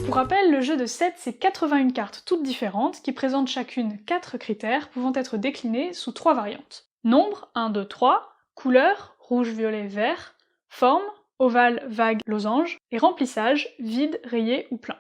Pour rappel, le jeu de 7, c'est 81 cartes toutes différentes qui présentent chacune 4 critères pouvant être déclinés sous 3 variantes. Nombre, 1, 2, 3, couleur, rouge, violet, vert, forme, ovale, vague, losange, et remplissage, vide, rayé ou plein.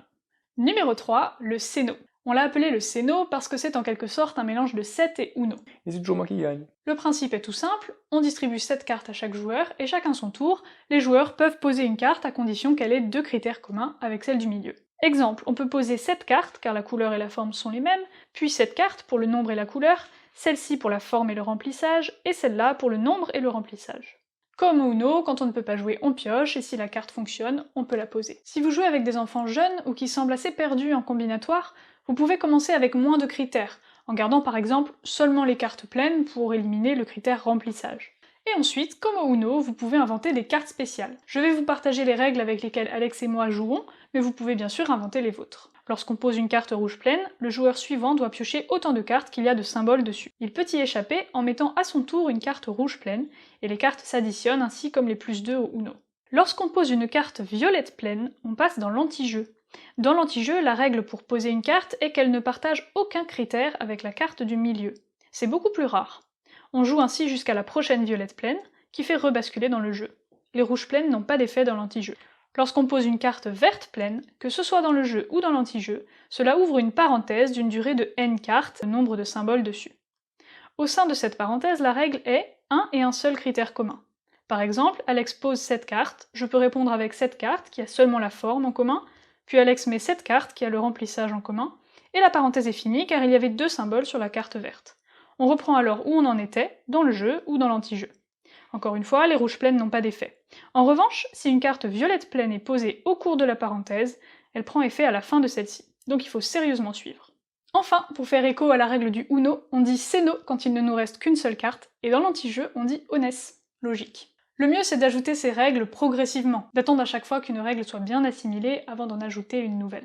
Numéro 3, le Céno. On l'a appelé le Céno parce que c'est en quelque sorte un mélange de 7 et Uno. Et c'est toujours moi qui gagne. Le principe est tout simple, on distribue 7 cartes à chaque joueur, et chacun son tour, les joueurs peuvent poser une carte à condition qu'elle ait 2 critères communs avec celle du milieu. Exemple, on peut poser 7 cartes, car la couleur et la forme sont les mêmes, puis 7 cartes pour le nombre et la couleur, celle-ci pour la forme et le remplissage, et celle-là pour le nombre et le remplissage. Comme au Uno, quand on ne peut pas jouer, on pioche, et si la carte fonctionne, on peut la poser. Si vous jouez avec des enfants jeunes ou qui semblent assez perdus en combinatoire, vous pouvez commencer avec moins de critères, en gardant par exemple seulement les cartes pleines pour éliminer le critère remplissage. Et ensuite, comme au Uno, vous pouvez inventer des cartes spéciales. Je vais vous partager les règles avec lesquelles Alex et moi jouons, mais vous pouvez bien sûr inventer les vôtres. Lorsqu'on pose une carte rouge pleine, le joueur suivant doit piocher autant de cartes qu'il y a de symboles dessus. Il peut y échapper en mettant à son tour une carte rouge pleine, et les cartes s'additionnent ainsi comme les +2 au Uno. Lorsqu'on pose une carte violette pleine, on passe dans l'anti-jeu. Dans l'anti-jeu, la règle pour poser une carte est qu'elle ne partage aucun critère avec la carte du milieu. C'est beaucoup plus rare. On joue ainsi jusqu'à la prochaine violette pleine, qui fait rebasculer dans le jeu. Les rouges pleines n'ont pas d'effet dans l'anti-jeu. Lorsqu'on pose une carte verte pleine, que ce soit dans le jeu ou dans l'anti-jeu, cela ouvre une parenthèse d'une durée de n cartes, le nombre de symboles dessus. Au sein de cette parenthèse, la règle est un et un seul critère commun. Par exemple, Alex pose 7 cartes, je peux répondre avec cette carte qui a seulement la forme en commun, puis Alex met cette carte qui a le remplissage en commun, et la parenthèse est finie car il y avait 2 symboles sur la carte verte. On reprend alors où on en était, dans le jeu ou dans l'anti-jeu. Encore une fois, les rouges pleines n'ont pas d'effet. En revanche, si une carte violette pleine est posée au cours de la parenthèse, elle prend effet à la fin de celle-ci, donc il faut sérieusement suivre. Enfin, pour faire écho à la règle du Uno, on dit Céno quand il ne nous reste qu'une seule carte, et dans l'anti-jeu, on dit Ones. Logique. Le mieux c'est d'ajouter ces règles progressivement, d'attendre à chaque fois qu'une règle soit bien assimilée avant d'en ajouter une nouvelle.